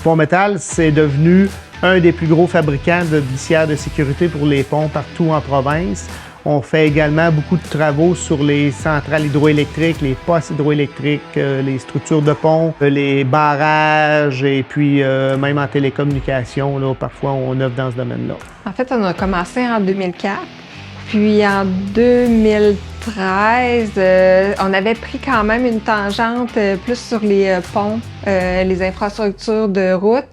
Dupont Métal, c'est devenu un des plus gros fabricants de glissières de sécurité pour les ponts partout en province. On fait également beaucoup de travaux sur les centrales hydroélectriques, les postes hydroélectriques, les structures de ponts, les barrages et puis même en télécommunication, là, parfois on œuvre dans ce domaine-là. En fait, on a commencé en 2004. Puis en 2013, on avait pris quand même une tangente plus sur les ponts, les infrastructures de route.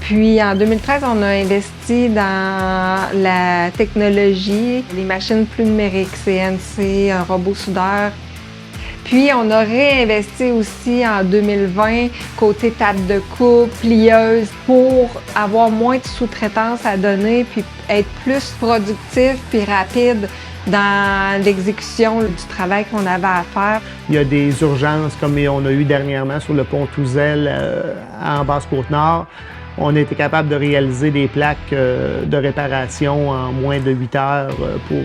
Puis en 2013, on a investi dans la technologie, les machines plus numériques, CNC, un robot soudeur. Puis on a réinvesti aussi en 2020 côté table de coupe, plieuse, pour avoir moins de sous-traitance à donner puis être plus productif puis rapide dans l'exécution du travail qu'on avait à faire. Il y a des urgences comme on a eu dernièrement sur le pont Touzel en Basse-Côte-Nord. On a été capable de réaliser des plaques de réparation en moins de 8 heures pour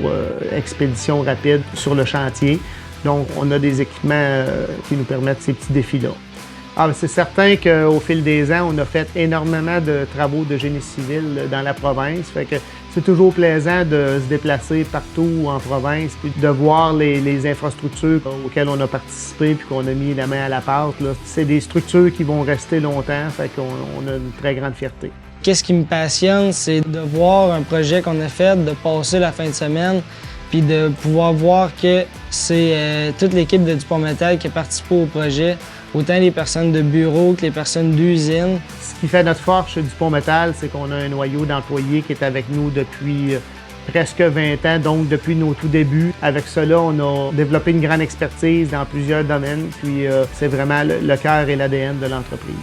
expédition rapide sur le chantier. Donc, on a des équipements qui nous permettent ces petits défis-là. C'est certain qu'au fil des ans, on a fait énormément de travaux de génie civil dans la province. Fait que c'est toujours plaisant de se déplacer partout en province puis de voir les infrastructures auxquelles on a participé puis qu'on a mis la main à la pâte. C'est des structures qui vont rester longtemps, fait qu'on a une très grande fierté. Qu'est-ce qui me passionne, c'est de voir un projet qu'on a fait, de passer la fin de semaine, puis de pouvoir voir que c'est toute l'équipe de Dupont Métal qui a participé au projet, autant les personnes de bureau que les personnes d'usine. Ce qui fait notre force chez Dupont Métal, c'est qu'on a un noyau d'employés qui est avec nous depuis presque 20 ans, donc depuis nos tout débuts. Avec cela, on a développé une grande expertise dans plusieurs domaines, puis c'est vraiment le cœur et l'ADN de l'entreprise.